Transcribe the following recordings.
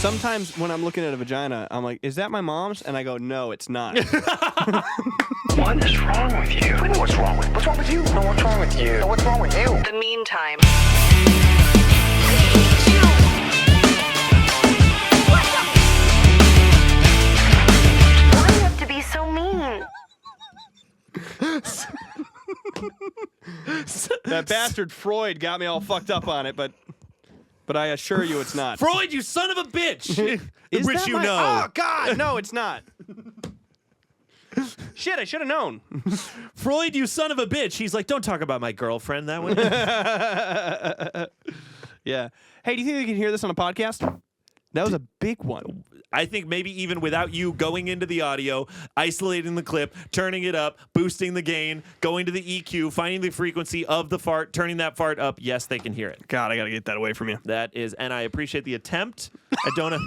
Sometimes when I'm looking at a vagina, I'm like, is that my mom's? And I go, no, it's not. What is wrong with you? I know what's wrong with you. What's wrong with you? No, what's wrong with you? No, what's wrong with you? The meantime. Why do you have to be so mean? That bastard Freud got me all fucked up on it, but I assure you it's not. Freud, you son of a bitch! Is Which that you my- know. Oh, God, no, it's not. Shit, I should have known. Freud, you son of a bitch. He's like, don't talk about my girlfriend that way. Yeah. Hey, do you think they can hear this on a podcast? That was a big one. I think maybe even without you going into the audio, isolating the clip, turning it up, boosting the gain, going to the EQ, finding the frequency of the fart, turning that fart up, yes, they can hear it. God, I got to get that away from you. That is, and I appreciate the attempt. I don't know.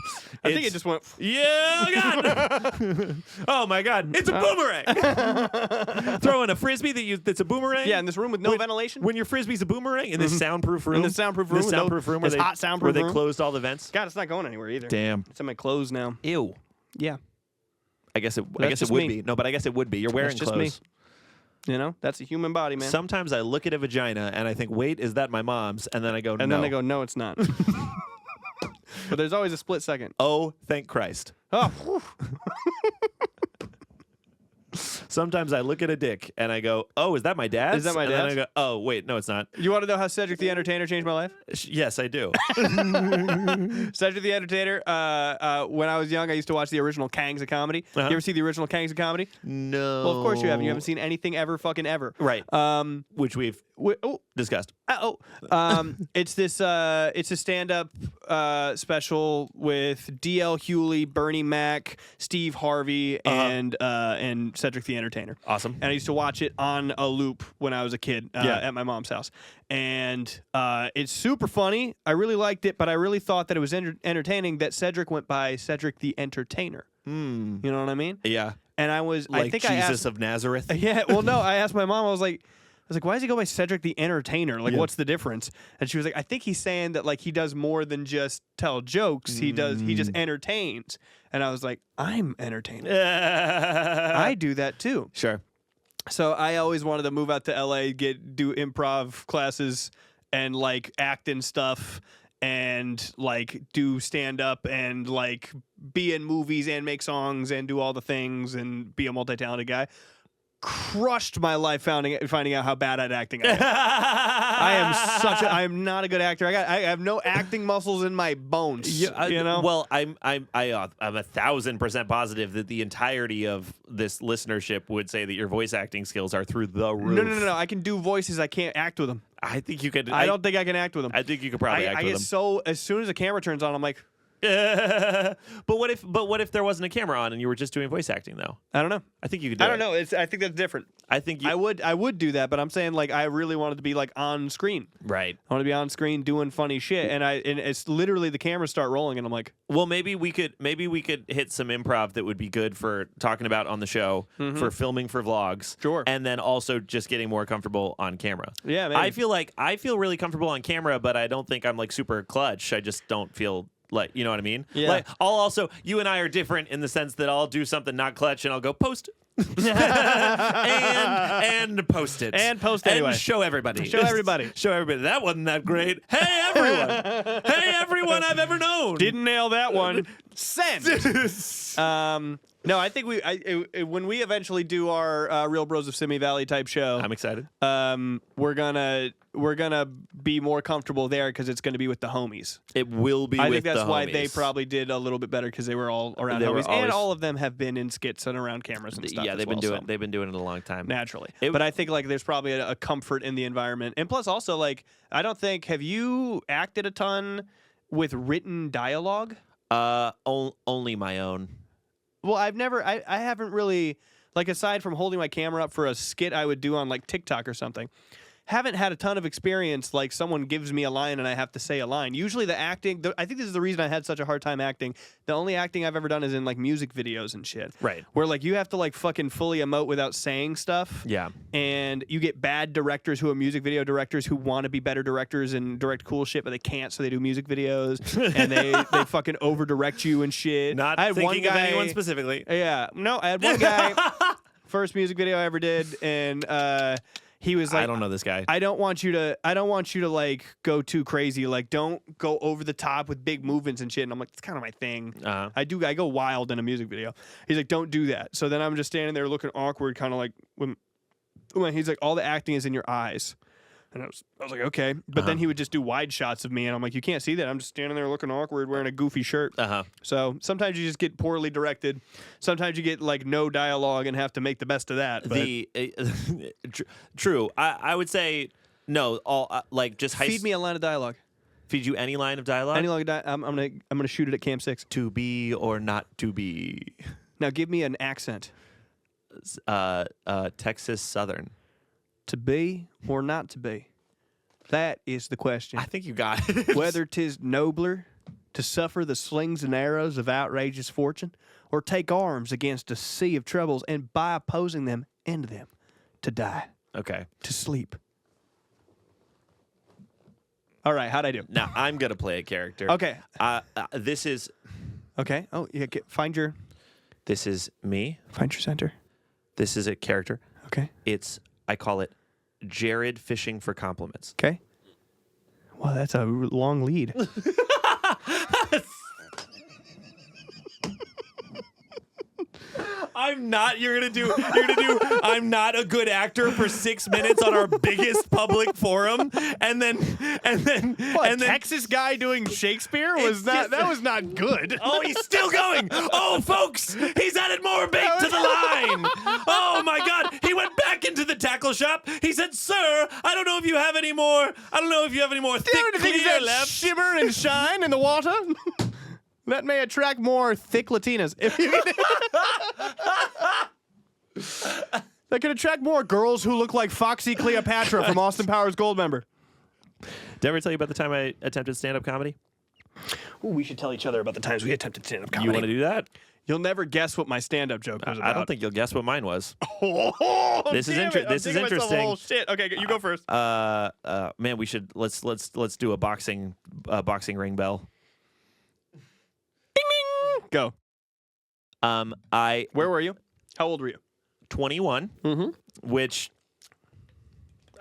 I think it just went... Yeah, God. Oh, my God. It's a boomerang. Throwing a frisbee that's a boomerang. Yeah, in this room with no ventilation. When your frisbee's a boomerang in this soundproof room. In this soundproof room. This soundproof room. This hot soundproof where room. they closed all the vents. God, it's not going anywhere either. Damn. It's in my clothes now. Ew. Yeah. I guess it just would me. be. No, but I guess it would be. You're wearing That's just clothes. me. You know, that's a human body, man. Sometimes I look at a vagina and I think, wait, is that my mom's? And then I go, no. And then they go, no, it's not. But there's always a split second. Oh, thank Christ. Oh, whew. Sometimes I look at a dick and I go, oh, is that my dad's? Is that my And then dad's? I go, oh, wait, no, it's not. You want to know how Cedric the Entertainer changed my life? Yes, I do. Cedric the Entertainer, when I was young, I used to watch the original Kangs of Comedy. Uh-huh. You ever see the original Kangs of Comedy? No. Well, of course you haven't. You haven't seen anything ever fucking ever. Right. Which we've discussed. It's a stand-up special with D.L. Hewley, Bernie Mac, Steve Harvey, and Cedric the Entertainer. Awesome. And I used to watch it on a loop when I was a kid Yeah. at my mom's house. And it's super funny. I really liked it, but I really thought that it was entertaining that Cedric went by Cedric the Entertainer. You know what I mean? Yeah. And I was, Like I think Jesus I asked, of Nazareth. yeah, well, no, I asked my mom, I was like, why does he go by Cedric the Entertainer? Like, Yeah. what's the difference? And she was like, I think he's saying that, like, he does more than just tell jokes. He just entertains. And I was like, I'm entertaining. I do that too. Sure. So I always wanted to move out to LA, do improv classes and, like, act and stuff and, like, do stand-up and, like, be in movies and make songs and do all the things and be a multi-talented guy. Crushed my life finding out how bad at acting I am. I am not a good actor. I have no acting muscles in my bones. You know. Well, I'm 1,000% positive that the entirety of this listenership would say that your voice acting skills are through the roof. No. I can do voices. I can't act with them. I think you could. I don't think I can act with them. I think you could probably act I with get them. so as soon as the camera turns on, I'm like, But what if there wasn't a camera on and you were just doing voice acting though? I don't know. I think you could do it. I don't know. I think that's different. I think you I would do that, but I'm saying, like, I really wanted to be, like, on screen. Right. I want to be on screen doing funny shit, and it's literally the cameras start rolling, and I'm like, Well, maybe we could hit some improv that would be good for talking about on the show, for filming for vlogs. Sure. And then also just getting more comfortable on camera. Yeah, maybe. I feel really comfortable on camera, but I don't think I'm like super clutch. I just don't feel like, you know what I mean? Yeah. Like you and I are different in the sense that I'll do something not clutch and I'll go post and post it. And post anyway. And show everybody. Show everybody. Show everybody. That wasn't that great. Hey, everyone. Hey, everyone I've ever known. Didn't nail that one. Send. No, I think when we eventually do our Real Bros of Simi Valley type show, I'm excited. we're gonna be more comfortable there because it's gonna be with the homies. It will be. I with think that's the why homies. they probably did a little bit better because they were all around They were homies, always- and all of them have been in skits and around cameras and stuff. Yeah, as they've well, been doing. so They've been doing it a long time. naturally. But I think, like, there's probably a comfort in the environment, and plus also, like, I don't think, have you acted a ton with written dialogue? Only my own. Well, I haven't really, like, aside from holding my camera up for a skit I would do on, like, TikTok or something, haven't had a ton of experience. Like someone gives me a line and I have to say a line. Usually the acting, I think this is the reason I had such a hard time acting. The only acting I've ever done is in like music videos and shit. Right. Where like you have to like fucking fully emote without saying stuff. Yeah. And you get bad directors who are music video directors who want to be better directors and direct cool shit, but they can't, so they do music videos and they fucking over direct you and shit. Not I had thinking one guy, of anyone specifically. Yeah. No, I had one guy, first music video I ever did, and he was like, I don't know this guy. I don't want you to like go too crazy. Like, don't go over the top with big movements and shit. And I'm like, it's kind of my thing. Uh-huh. I go wild in a music video. He's like, don't do that. So then I'm just standing there looking awkward, kind of like when he's like, all the acting is in your eyes. And I was like, okay. But then he would just do wide shots of me, and I'm like, you can't see that. I'm just standing there looking awkward, wearing a goofy shirt. So sometimes you just get poorly directed. Sometimes you get like no dialogue and have to make the best of that. But True. I would say no. All like just feed me a line of dialogue. Feed you any line of dialogue. Any line of I'm gonna shoot it at Camp 6. To be or not to be. Now give me an accent. Texas Southern. To be or not to be? That is the question. I think you got it. Whether 'tis nobler to suffer the slings and arrows of outrageous fortune, or take arms against a sea of troubles, and by opposing them, end them, to die, Okay. to sleep. All right, how'd I do? Now I'm gonna play a character. Okay. This is Okay. Oh, yeah. Find your me. center. This is a character. Okay. I call it Jared fishing for compliments. Okay. Well, that's a long lead. I'm not. You're gonna do. I'm not a good actor for 6 minutes on our biggest public forum, and then Texas guy doing Shakespeare that was not good. Oh, he's still going. Oh, folks, he's added more bait to the line. Oh my God, he went back into the tackle shop. He said, "Sir, I don't know if you have any more. I don't know if you have any more thick clear left." Shimmer and shine in the water. That may attract more thick Latinas. That could attract more girls who look like Foxy Cleopatra from Austin Powers Goldmember. Did I ever tell you about the time I attempted stand-up comedy? Ooh, we should tell each other about the times we attempted stand-up comedy. You want to do that? You'll never guess what my stand-up joke was about. I don't think you'll guess what mine was. This is interesting. Oh shit! Okay, you go first. Man, we should let's do a boxing ring bell. Go. Where were you? How old were you? 21. Mm-hmm. Which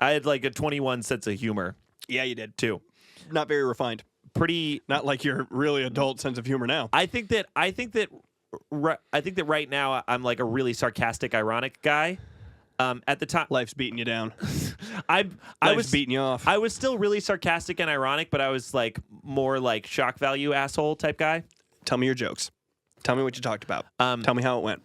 I had like a 21 sense of humor. Yeah, you did. Too. Not very refined. Pretty. Not like your really adult sense of humor now. I think that right now I'm like a really sarcastic, ironic guy. At the time, Life's beating you down. I was beating you off. I was still really sarcastic and ironic, but I was like more like shock value asshole type guy. Tell me your jokes. Tell me what you talked about. Tell me how it went.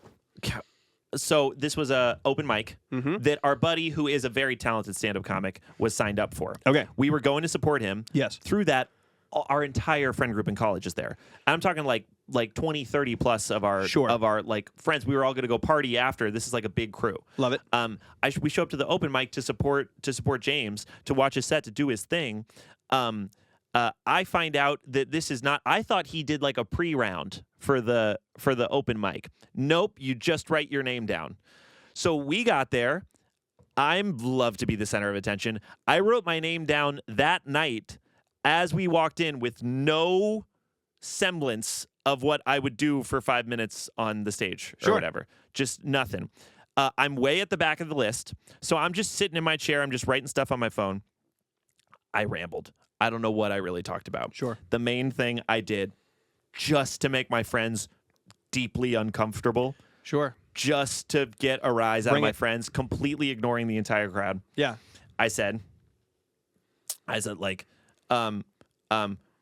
So this was a open mic Mm-hmm. that our buddy, who is a very talented stand-up comic, was signed up for. Okay. We were going to support him. Yes. Through that, our entire friend group in college is there. I'm talking like 20, 30 plus of our like friends. We were all going to go party after. This is like a big crew. Love it. We show up to the open mic to support James, to watch his set, to do his thing. I find out that this is not. I thought he did like a pre-round for the open mic. Nope, you just write your name down. So we got there. I'm love to be the center of attention. I wrote my name down that night as we walked in with no semblance of what I would do for 5 minutes on the stage or whatever. Just nothing. I'm way at the back of the list. So I'm just sitting in my chair. I'm just writing stuff on my phone. I rambled. I don't know what I really talked about. Sure. The main thing I did, just to make my friends deeply uncomfortable. Sure. Just to get a rise out of my it. friends, completely ignoring the entire crowd. Yeah. I said like,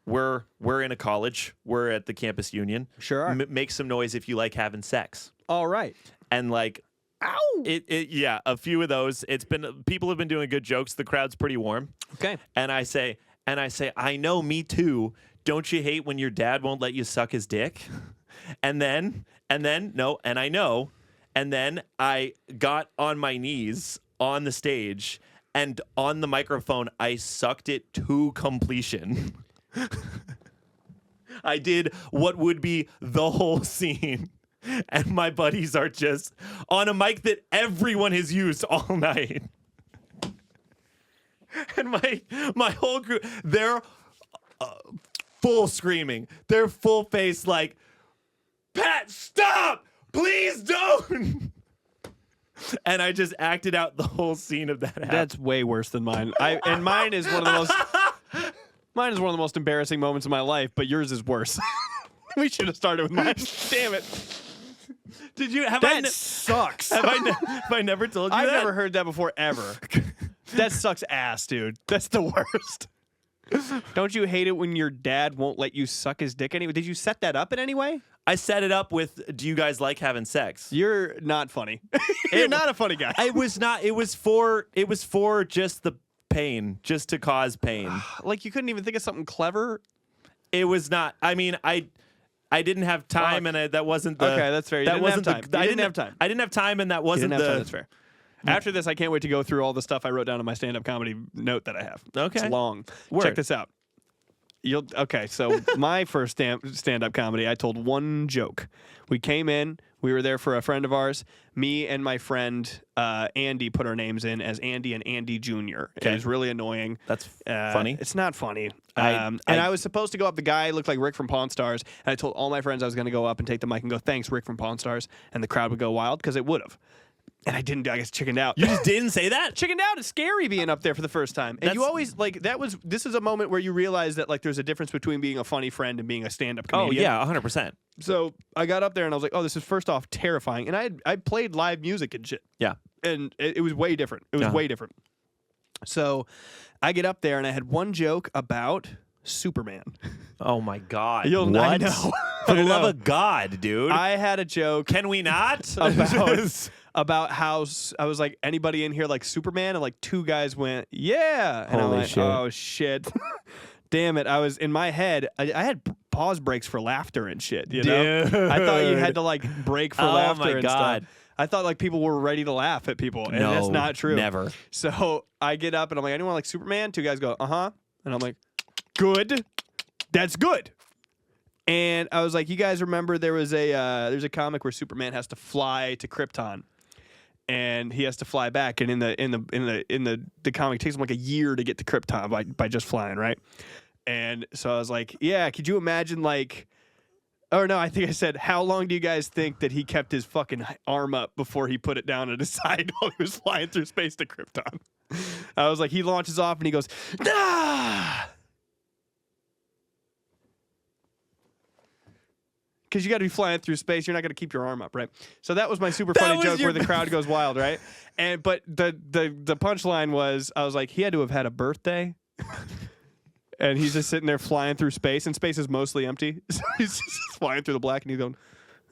we're in a college. We're at the campus union. Sure are. Make some noise if you like having sex. All right. And like, ow. Yeah, a few of those. People have been doing good jokes. The crowd's pretty warm. Okay. And I say, I know, me too. Don't you hate when your dad won't let you suck his dick? And then I got on my knees on the stage and on the microphone, I sucked it to completion. I did what would be the whole scene. And my buddies are just on a mic that everyone has used all night. And my whole group, they're full screaming. They're full face like, Pat, stop! Please don't! And I just acted out the whole scene of that happening. That's way worse than mine. And mine is one of the most embarrassing moments of my life, but yours is worse. We should have started with mine. Damn it. Did you have That sucks. have I never told you I've that? never heard that before ever. That sucks ass, dude. That's the worst. Don't you hate it when your dad won't let you suck his dick anyway? Did you set that up in any way? I set it up with, do you guys like having sex? You're not funny. You're not a funny guy. It was not. It was for just the pain, just to cause pain. Like you couldn't even think of something clever. It was not. I mean, I didn't have time, Fuck. and that wasn't the. Okay, that's fair. You that didn't have wasn't time. the. You didn't have time. I didn't have time, and that You wasn't didn't have the. time, that's fair. After this, I can't wait to go through all the stuff I wrote down in my stand-up comedy note that I have. Okay. It's long. Word. Check this out. So my first stand-up comedy, I told one joke. We came in. We were there for a friend of ours. Me and my friend Andy put our names in as Andy and Andy Jr. Okay. It was really annoying. That's funny. It's not funny. I- I was supposed to go up. The guy looked like Rick from Pawn Stars, and I told all my friends I was going to go up and take the mic and go, "Thanks, Rick from Pawn Stars," and the crowd would go wild because it would have. And I didn't. I guess chickened out. You just didn't say that? Chickened out. It's scary being up there for the first time. And you That's- always like that was. This is a moment where you realize that like there's a difference between being a funny friend and being a stand-up Oh comedian. yeah, 100%. So I got up there and I was like, "Oh, this is first off terrifying." And I played live music and shit. Yeah. And it was way different. It was way different. So I get up there and I had one joke about Superman. Oh my God. I know. For the I love know. of God, dude. I had a joke Can we not? about how I was like, anybody in here like Superman? And like two guys went, yeah. And I'm Holy like, shit. oh shit. Damn it. I was in my head, I had pause breaks for laughter and shit. You know? I thought you had to like break for Oh laughter my and God. stuff. I thought like people were ready to laugh at people. And that's No, not true. never. So I get up and I'm like, anyone like Superman? Two guys go, uh-huh. And I'm like, good. That's good. And I was like, you guys remember there's a comic where Superman has to fly to Krypton, and he has to fly back, and in the comic it takes him like a year to get to Krypton by just flying, right? And so I was like, yeah, could you imagine like, or no, I think I said, how long do you guys think that he kept his fucking arm up before he put it down at his side while he was flying through space to Krypton? I was like, he launches off and he goes, ah. Because you got to be flying through space, you're not going to keep your arm up, right? So that was my super funny joke where the crowd goes wild, right? But the punchline was, I was like, he had to have had a birthday, and he's just sitting there flying through space, and space is mostly empty, so he's just flying through the black, and he's going,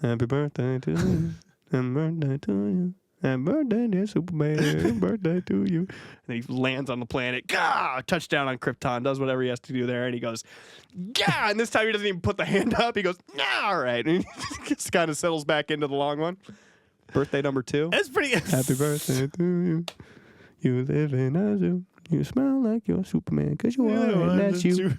"Happy birthday to you, happy birthday to you, happy birthday, dear Superman, happy birthday to you." And he lands on the planet, gah, touchdown on Krypton, does whatever he has to do there, and he goes, yeah, and this time he doesn't even put the hand up. He goes, nah, all right. And he just kind of settles back into the long one. Birthday number 2. That's pretty good. Happy birthday to you. You live in a zoo. You smell like you're Superman because you are, and that's you.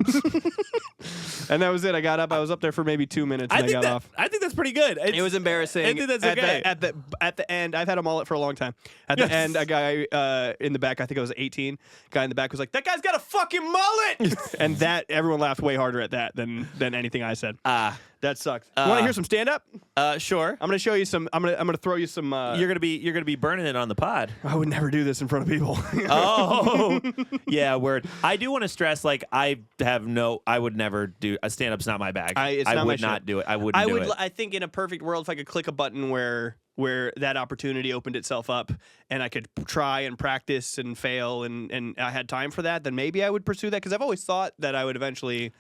And that was it. I got up. I was up there for maybe 2 minutes, and I got off. I think that's pretty good. It was embarrassing. I think that's okay. At the end, I've had a mullet for a long time. At the end, a guy in the back, I think I was 18, guy in the back was like, "That guy's got a fucking mullet!" And that everyone laughed way harder at that than anything I said. That sucks. You want to hear some stand up? Sure. I'm gonna show you some. I'm gonna throw you some. You're gonna be burning it on the pod. I would never do this in front of people. Oh, yeah, word. I do want to stress, like, I would never do a stand-up's not my bag. It's I not my would not shit. do it. I wouldn't do it. I think in a perfect world, if I could click a button where that opportunity opened itself up and I could try and practice and fail and I had time for that, then maybe I would pursue that, because I've always thought that I would eventually.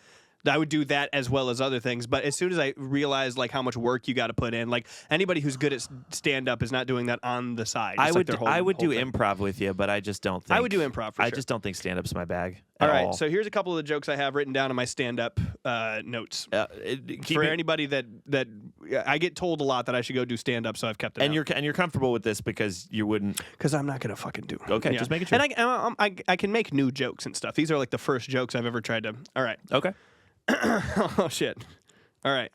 I would do that as well as other things, but as soon as I realized like how much work you got to put in, like anybody who's good at stand up is not doing that on the side. I It's would like their I whole would do thing. improv with you, but I just don't think I would do improv for I sure. just don't think stand-up's my bag. All at right, all. so here's a couple of the jokes I have written down in my stand-up notes. Keep For it- anybody that I get told a lot that I should go do stand up, so I've kept it. And you're comfortable with this because you wouldn't. because I'm not gonna fucking do it. Okay, just making sure. And I can make new jokes and stuff. These are like the first jokes I've ever tried to. All right. Okay. Oh shit. All right.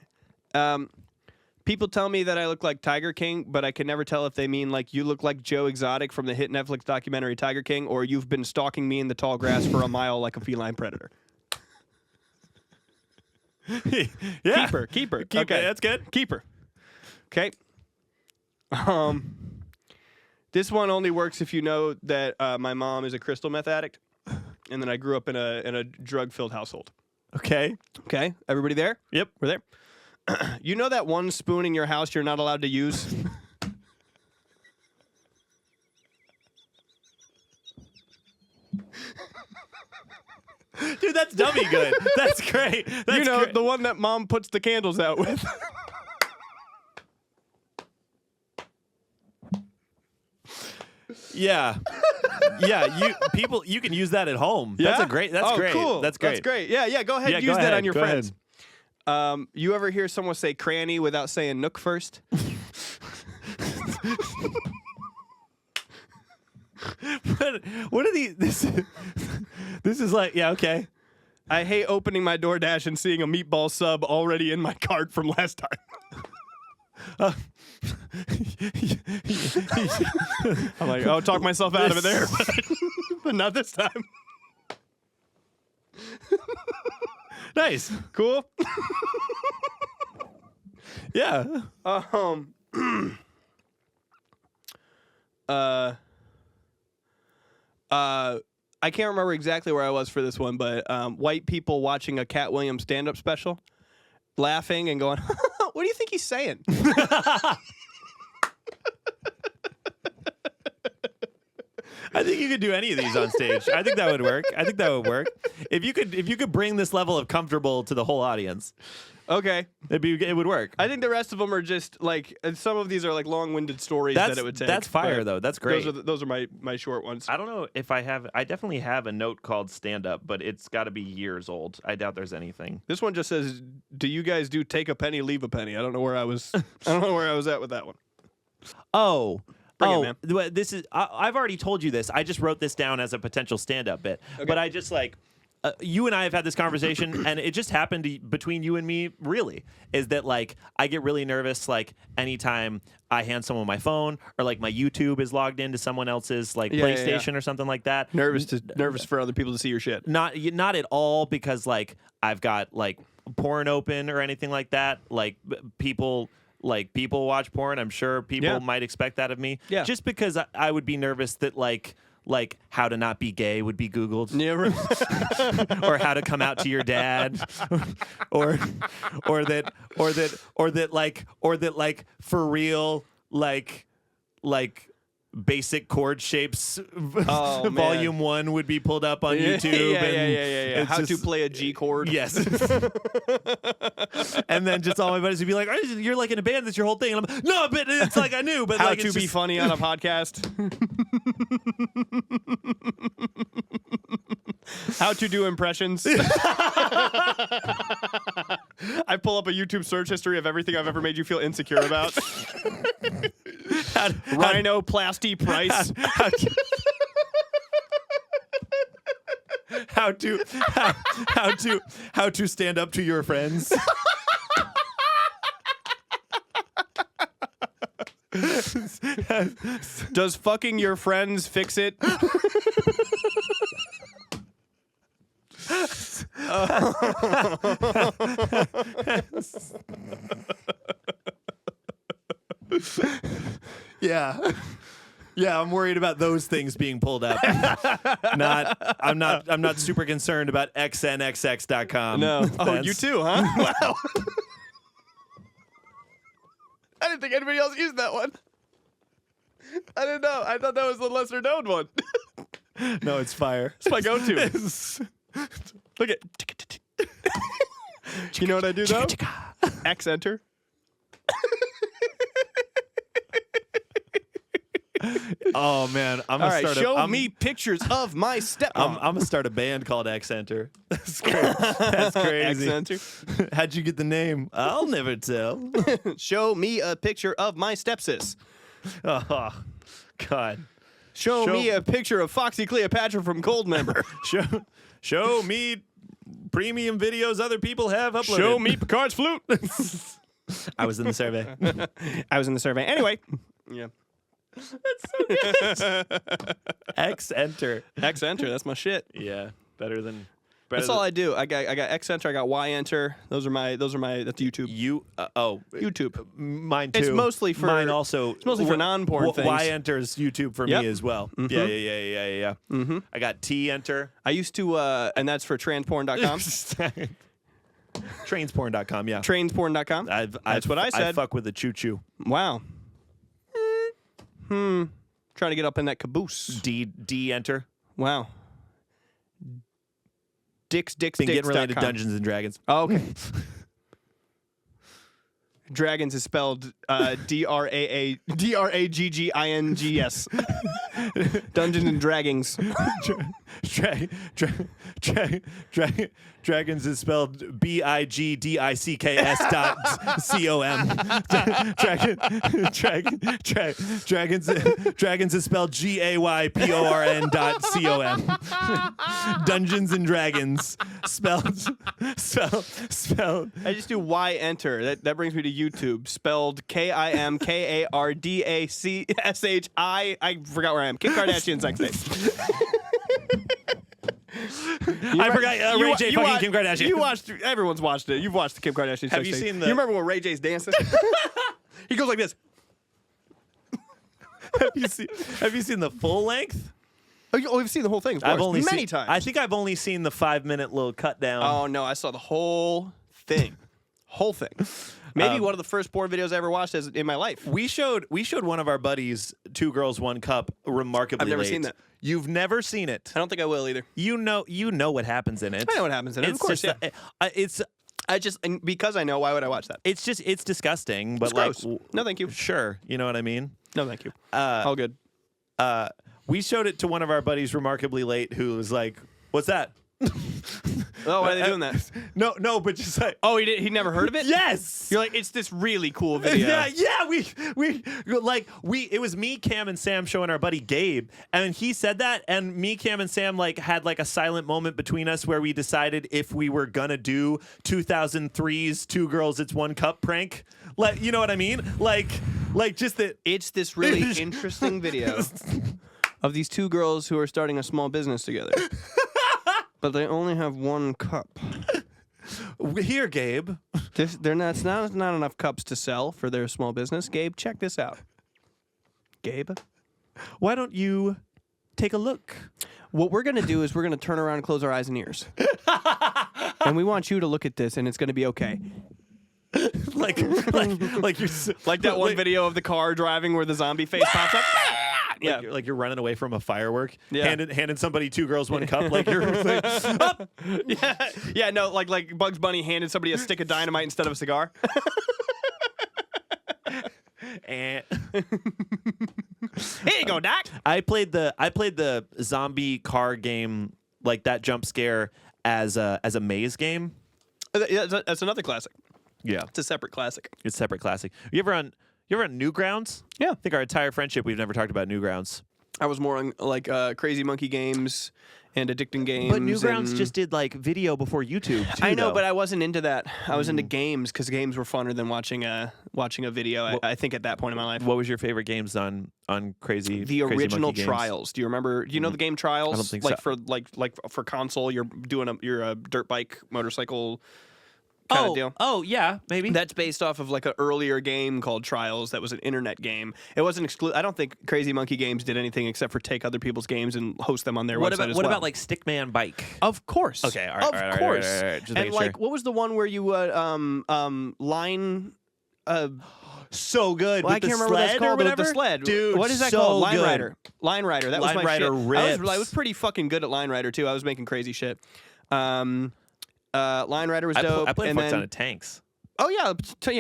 People tell me that I look like Tiger King, but I can never tell if they mean like you look like Joe Exotic from the hit Netflix documentary Tiger King, or you've been stalking me in the tall grass for a mile like a feline predator. Yeah. Keeper. Okay, that's good. Keeper. Okay. This one only works if you know that my mom is a crystal meth addict, and then I grew up in a drug-filled household. Okay. Okay, everybody there? Yep. We're there. You know that one spoon in your house you're not allowed to use? Dude, that's dummy good. That's great. That's you know, great. the one that mom puts the candles out with. Yeah. Yeah, you can use that at home. Yeah? That's great. Cool. That's great. That's great. Yeah, go ahead Yeah, and go use that ahead, on your go friends. You ever hear someone say cranny without saying nook first? What are these? This is like, yeah, okay. I hate opening my DoorDash and seeing a meatball sub already in my cart from last time. I'm like, I'll talk myself out of it there, but not this time. Nice. Cool. Yeah. I can't remember exactly where I was for this one, but white people watching a Cat Williams stand-up special, laughing and going, "What do you think he's saying?" I think you could do any of these on stage. I think that would work. If you could bring this level of comfortable to the whole audience, Okay. it would work. I think the rest of them are just like, and some of these are like long-winded stories that it would take. That's fire but though. That's great. Those are my short ones. I don't know if I definitely have a note called stand up, but it's got to be years old. I doubt there's anything. This one just says, "Do you guys do take a penny, leave a penny?" I don't know where I was. I don't know where I was at with that one. Oh. Bring it, man. This is. I've already told you this. I just wrote this down as a potential stand-up bit. Okay. But I just like. You and I have had this conversation, and it just happened between you and me, really, is that, like, I get really nervous, like, anytime I hand someone my phone or, like, my YouTube is logged into someone else's, like, PlayStation or something like that. Nervous for other people to see your shit. Not at all because, like, I've got, like, porn open or anything like that. Like, people watch porn. I'm sure people might expect that of me. Yeah. Just because I would be nervous that, like how to not be gay would be Googled. Yeah, right. Or how to come out to your dad, or that for real, like basic chord shapes. Volume 1 would be pulled up on YouTube. Yeah. How to play a G chord? Yes. And then just all my buddies would be like, "Oh, you're like in a band. That's your whole thing." And I'm like, "No, but it's like I knew." But How like, to be funny on a podcast? How to do impressions? I pull up a YouTube search history of everything I've ever made you feel insecure about. Rhinoplasty price. How to stand up to your friends. Does fucking your friends fix it? Yeah, I'm worried about those things being pulled up. I'm not super concerned about xnxx.com. No. Oh, you too, huh? Wow. I didn't think anybody else used that one. I didn't know. I thought that was the lesser known one. No, it's fire. It's my go-to. Look at. You know what I do though? X enter. Oh man, I'm All gonna right, start. show me pictures of my stepmom. I'm gonna start a band called X Enter. That's crazy. X-Enter. How'd you get the name? I'll never tell. Show me a picture of my stepsis. Oh, God. Show me a picture of Foxy Cleopatra from Goldmember. Show me premium videos other people have uploaded. Show me Picard's flute. I was in the survey. I was in the survey. Anyway. Yeah. That's so good. X-Enter. X-Enter, that's my shit. Yeah, better than. That's all I do. I got X-Enter, I got Y-Enter. Those are my that's YouTube. YouTube. Mine too. It's mostly for mine also. It's mostly for non-porn things. Y-Enters YouTube for Yep. me as well. Mhm. Yeah. Mm-hmm. I got T-Enter. I used to and that's for transporn.com. Trainsporn.com, yeah. Trainsporn.com. That's what I said. I fuck with the choo-choo. Wow. Trying to get up in that caboose. D-Enter. Wow. Been getting related to Dungeons and Dragons. Oh, okay. Dragons is spelled D-R-A-G-G-I-N-G-S. Dungeons and Dragons. Dragons is spelled B-I-G-D-I-C-K-S.com. Dragons is spelled G-A-Y-P-O-R-N.com. Dungeons and Dragons spelled. I just do Y-Enter. That brings me to YouTube. Spelled K-I-M-K-A-R-D-A-C-S-H-I. I forgot where I am. Kim Kardashian sex tape. I forgot Ray J fucking Kim Kardashian. Everyone's watched it. You've watched the Kim Kardashian sex tape. Have you seen the? You remember when Ray J's dancing? He goes like this. Have you seen the full length? Oh, you've seen the whole thing. Of course. Many times. I think I've only seen the 5-minute little cut down. Oh no, I saw the whole thing. Whole thing. Maybe one of the first porn videos I ever watched in my life. We showed one of our buddies Two Girls One Cup remarkably I've never late. seen that. You've never seen it. I don't think I will either. You know what happens in it. I know what happens in it. Of course, yeah. Because I know. Why would I watch that? It's disgusting. But it's gross. No, thank you. Sure, you know what I mean. No, thank you. All good. We showed it to one of our buddies remarkably late, who was like, "What's that?" Oh, why are they doing that? No, but just like, oh, he never heard of it? Yes. You're like, it's this really cool video. Yeah. It was me, Cam, and Sam showing our buddy Gabe, and he said that, and me, Cam, and Sam had a silent moment between us where we decided if we were gonna do 2003's Two Girls It's One Cup prank. Like, you know what I mean? Like just that. It's this really interesting video of these two girls who are starting a small business together. But they only have one cup. Here, Gabe. It's not enough cups to sell for their small business. Gabe, check this out. Gabe, why don't you take a look? What we're going to do is we're going to turn around and close our eyes and ears. And we want you to look at this, and it's going to be okay. like you're like that one video of the car driving where the zombie face pops up. Yeah, like you're running away from a firework. Yeah. handing somebody Two Girls One Cup. Like you're like, up. Yeah. No, like Bugs Bunny handed somebody a stick of dynamite instead of a cigar. And here you go, Doc. I played the zombie car game, like that jump scare as a maze game. Yeah, that's another classic. Yeah, it's a separate classic. It's a separate classic. You ever on Newgrounds? Yeah. I think our entire friendship we've never talked about Newgrounds. I was more on like Crazy Monkey Games and Addicting Games. But Newgrounds just did like video before YouTube too. I know, though. but I wasn't into that. I was into games because games were funner than watching a video. I think at that point in my life. What was your favorite games on Crazy? The Crazy original Monkey Games? Trials. Do you remember? You know the game Trials? I don't think like so. for console, you're a dirt bike motorcycle kind of deal. Oh yeah, maybe. That's based off of like an earlier game called Trials that was an internet game. It wasn't exclusive. I don't think Crazy Monkey Games did anything except for take other people's games and host them on their website as well. What about like Stickman Bike? Of course. Okay, all right, of course. All right. Just and making like, sure. what was the one where you line? So good. Well, I with the can't remember what that's sled or called. whatever? The sled, dude. What is that so called? Line good. Rider. Line Rider. That was Line my Rider shit. rips. I was pretty fucking good at Line Rider too. I was making crazy shit. Line Rider was dope. I played and a fuck then, ton of tanks. Oh yeah,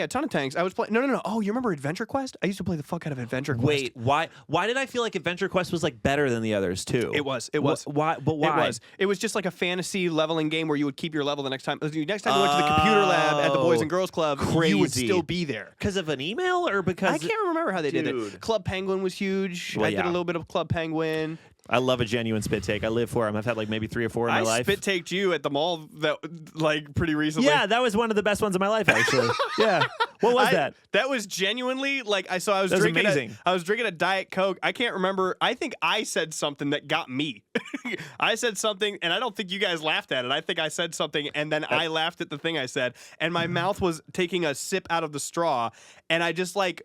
a ton of tanks. I was playing. No. Oh, you remember Adventure Quest? I used to play the fuck out of Adventure Quest. Wait, why did I feel like Adventure Quest was like better than the others too? It was. Why? But why? It was just like a fantasy leveling game where you would keep your level the next time. Next time you went to the computer lab at the Boys and Girls Club, you would Crazy. still be there. Because of an email or because I can't remember how they did Dude. it. Club Penguin was huge. Well, I did yeah. a little bit of Club Penguin. I love a genuine spit take. I live for them. I've had like maybe 3 or 4 in my I life. spit taked you at the mall that like pretty recently. Yeah, that was one of the best ones of my life, actually. Yeah. What was that? That was genuinely like I was That was drinking. amazing. I was drinking a Diet Coke. I can't remember. I think I said something that got me. I said something, and I don't think you guys laughed at it. I think I said something, and then I laughed at the thing I said, and my mouth was taking a sip out of the straw, and I just like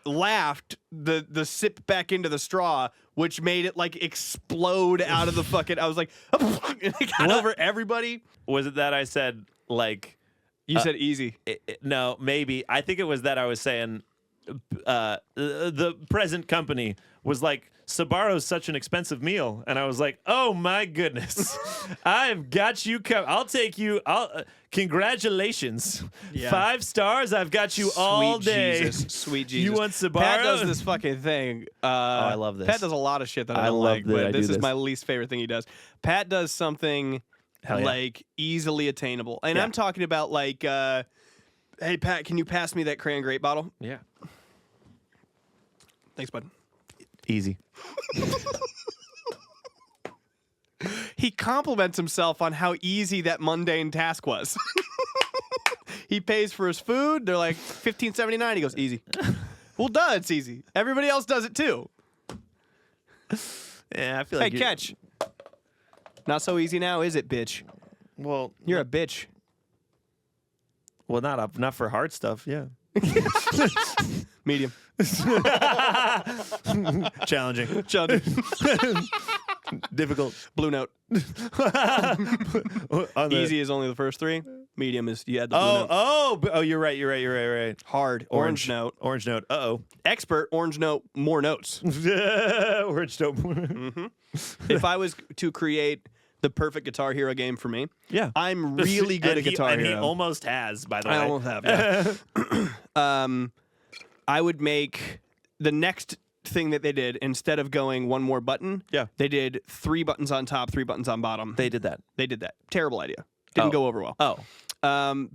laughed the sip back into the straw, which made it like explode out of the fucking. I was like, and it got over everybody. Was it that I said like? You said easy. No, maybe. I think it was that I was saying the present company was like, Sabarro's such an expensive meal. And I was like, oh my goodness. I've got you covered. I'll take you. Congratulations. Yeah. 5 stars. I've got you all day. Jesus. Sweet Jesus. You want Sabarro? Pat does this fucking thing. I love this. Pat does a lot of shit that I don't love like, that but I do this is this. my least favorite thing he does. Pat does something Hell yeah. like easily attainable. And Yeah. I'm talking about like, hey, Pat, can you pass me that crayon grape bottle? Yeah. Thanks, bud. Easy. He compliments himself on how easy that mundane task was. He pays for his food. They're like $15.79. He goes, easy. Well, duh, it's easy. Everybody else does it too. Yeah, I feel Hey, like catch. Not so easy now, is it, bitch? Well, You're a bitch. well, not for hard stuff. Yeah. Medium. Challenging. Difficult. Blue note. On the- Easy is only the first 3. Medium is you had the blue note. Oh, you're right. Hard. Orange note. Orange note. Uh-oh. Expert. Orange note. More notes. Orange note. If I was to create the perfect Guitar Hero game for me, Yeah. I'm really good And at he- Guitar and Hero. he almost has, by the way. I almost have. Yeah. I would make the next thing that they did, instead of going one more button, Yeah. they did 3 buttons on top, 3 buttons on bottom. They did that. They did that. Terrible idea. Didn't Oh. go over well. Oh.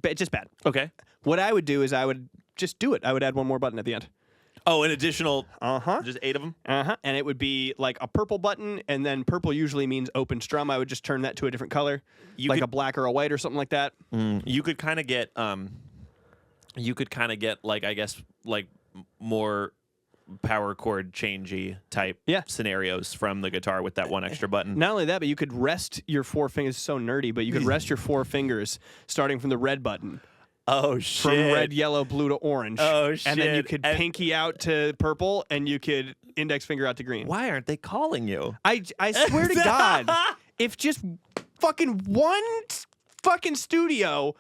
But just bad. Okay. What I would do is I would just do it. I would add one more button at the end. Oh, an additional, Uh-huh. just 8 of them? Uh-huh. And it would be like a purple button, and then purple usually means open strum. I would just turn that to a different color, like could- a black or a white or something like that. You could kind of get, like, I guess, like more power chord changey type Yeah. scenarios from the guitar with that one extra button. Not only that, but you could rest your 4 fingers. So nerdy, but you could rest your 4 fingers starting from the red button. Oh, shit. From red, yellow, blue to orange. Oh, And then you shit. could And- pinky out to purple, and you could index finger out to green. Why aren't they calling you? I swear to God, if just fucking one fucking studio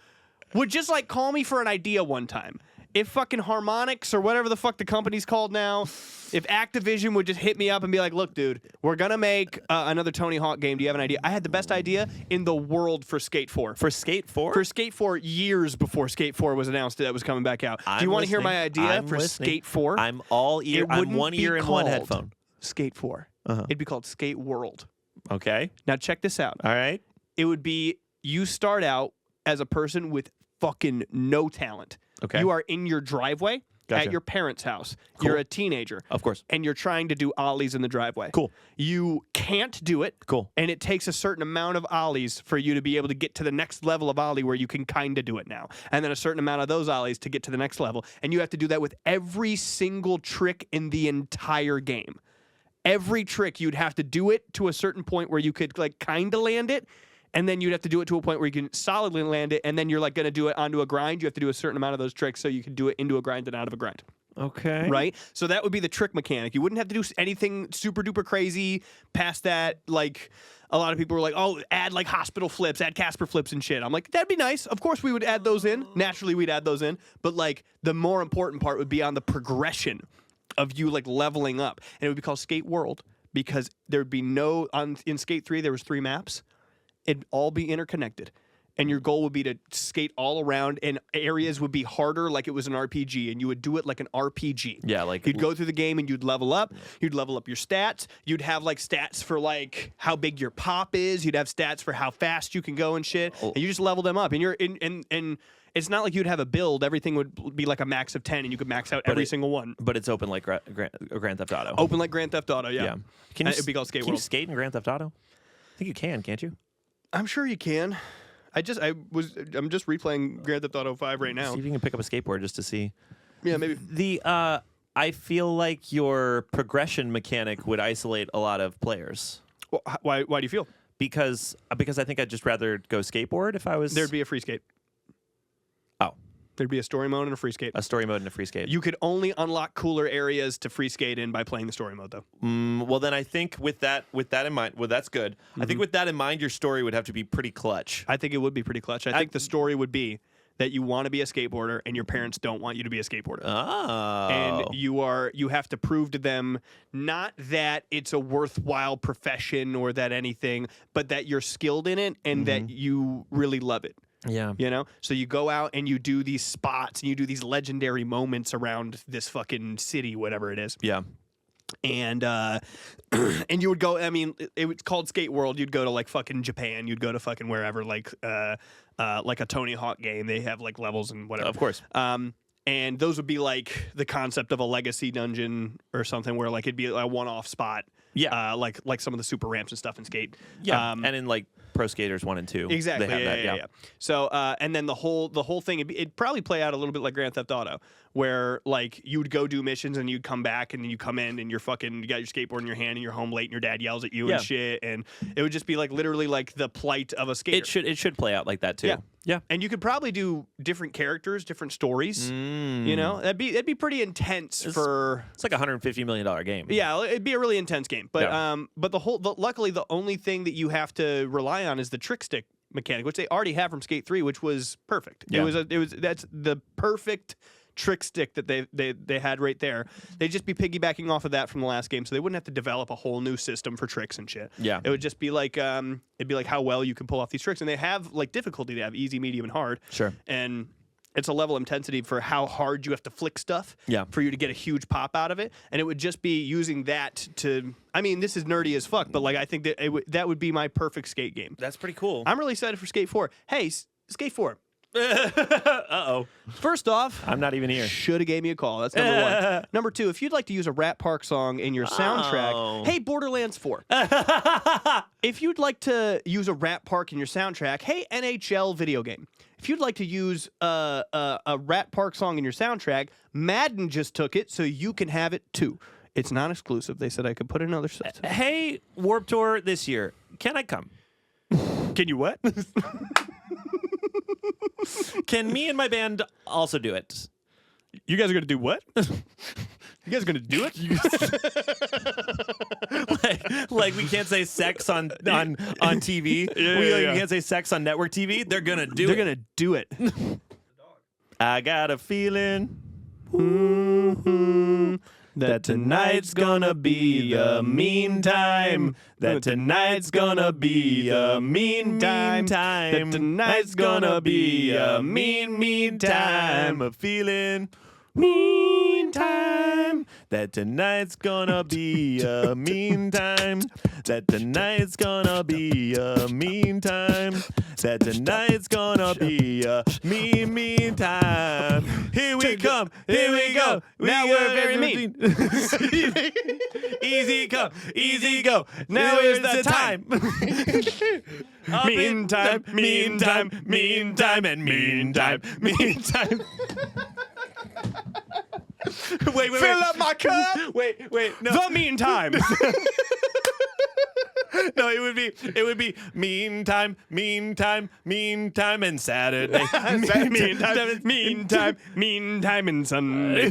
would just like call me for an idea one time. If fucking Harmonix or whatever the fuck the company's called now, if Activision would just hit me up and be like, look, dude, we're going to make another Tony Hawk game. Do you have an idea? I had the best idea in the world for Skate 4. For Skate 4? For Skate 4 years before Skate 4 was announced that it was coming back out. Do you want to hear my idea I'm for listening. Skate 4? I'm all ear. It I'm wouldn't one be ear and one called headphone. Skate 4. It'd be called Skate World. Okay. Now check this out. All right. It would be you start out as a person with fucking no talent. Okay. You are in your driveway Gotcha. at your parents' house. Cool. You're a teenager. Of course. And you're trying to do ollies in the driveway. Cool. You can't do it. Cool. And it takes a certain amount of ollies for you to be able to get to the next level of ollie where you can kind of do it now. And then a certain amount of those ollies to get to the next level. And you have to do that with every single trick in the entire game. Every trick, you'd have to do it to a certain point where you could like kind of land it. And then you'd have to do it to a point where you can solidly land it. And then you're like going to do it onto a grind. You have to do a certain amount of those tricks so you can do it into a grind and out of a grind. Okay. Right? So that would be the trick mechanic. You wouldn't have to do anything super duper crazy past that. Like a lot of people were like, oh, add like hospital flips, add Casper flips and shit. I'm like, that'd be nice. Of course we would add those in. Naturally we'd add those in. But like the more important part would be on the progression of you like leveling up. And it would be called Skate World because there'd be no, in Skate 3 there was 3 maps. It'd all be interconnected. and your goal would be to skate all around, and areas would be harder like it was an RPG, and you would do it like an RPG. Yeah, like you'd go through the game and you'd level up. You'd level up your stats. You'd have like stats for like how big your pop is. You'd have stats for how fast you can go and shit. And you just level them up. And you're in it's not like you'd have a build. Everything would be like a max of 10, and you could max out every single one. But it's open like Grand Theft Auto. Open like Grand Theft Auto, yeah. It'd be called Skate Can you World. skate in Grand Theft Auto? I think you can, can't you? I'm sure you can. I'm just replaying Grand Theft Auto 5 right now. See if you can pick up a skateboard just to see. Yeah, maybe. I feel like your progression mechanic would isolate a lot of players. Well, why do you feel? Because I think I'd just rather go skateboard if I was. There'd be a free skate. Oh. There'd be a story mode and a free skate. A story mode and a free skate. You could only unlock cooler areas to free skate in by playing the story mode, though. Well, then I think with that in mind, well, that's good. I think with that in mind, your story would have to be pretty clutch. I think it would be pretty clutch. I think the story would be that you want to be a skateboarder and your parents don't want you to be a skateboarder. Oh. And you have to prove to them not that it's a worthwhile profession or that anything, but that you're skilled in it and that you really love it. Yeah. You know? So you go out and you do these spots and you do these legendary moments around this fucking city, whatever it is. Yeah. And and you would go, I mean, it's called Skate World. You'd go to like fucking Japan. You'd go to fucking wherever, like a Tony Hawk game. They have like levels and whatever. Of course. And those would be like the concept of a legacy dungeon or something where like it'd be a one-off spot. Yeah. Like some of the super ramps and stuff in Skate. Yeah. And in like Pro Skaters 1 and 2. Exactly. They have Yeah. So and then the whole thing it'd probably play out a little bit like Grand Theft Auto, where like you would go do missions and you'd come back and then you come in and you got your skateboard in your hand and you're home late and your dad yells at you and shit, and it would just be like literally like the plight of a skater. It should play out like that too. Yeah. And you could probably do different characters, different stories. You know, that'd be pretty intense. It's like a $150 million game. Yeah, it'd be a really intense game. But but luckily the only thing that you have to rely on is the trick stick mechanic, which they already have from Skate 3, which was perfect. Yeah. That's the perfect trick stick that they had right there. They'd just be piggybacking off of that from the last game, so they wouldn't have to develop a whole new system for tricks and shit. Yeah. It would just be like it'd be like how well you can pull off these tricks, and they have like difficulty. They have easy, medium, and hard. Sure. And it's a level of intensity for how hard you have to flick stuff for you to get a huge pop out of it. And it would just be using that to, I mean, this is nerdy as fuck, but like I think that that would be my perfect skate game. That's pretty cool. I'm really excited for Skate 4. Hey, Skate 4. Uh-oh. First off, I'm not even here. Should have gave me a call. That's number one. Number two, if you'd like to use a Rat Park song in your soundtrack, hey, Borderlands 4. If you'd like to use a Rat Park in your soundtrack, hey, NHL video game. If you'd like to use a Rat Park song in your soundtrack, Madden just took it, so you can have it too. It's not exclusive. They said I could put another stuff. Hey, Warped Tour this year. Can I come? Can you what? Can me and my band also do it? You guys are going to do what? You guys are going to do it? like we can't say sex on TV. You can't say sex on network TV. They're going to do it. They're going to do it. I got a feeling that tonight's gonna be a mean time. That tonight's gonna be a mean time. That tonight's gonna be a mean time. A feeling mean time. that tonight's gonna be a mean time. That tonight's gonna be a mean time. That tonight's gonna be a mean time. Here we come, here we go. Now we're very mean. Easy come, easy go. Now is the time. Mean time, mean time, mean time, and mean time, mean time. Wait. Fill up my cup. Wait. No. The mean time. No, it would be mean time, and Saturday. mean time, and Sunday.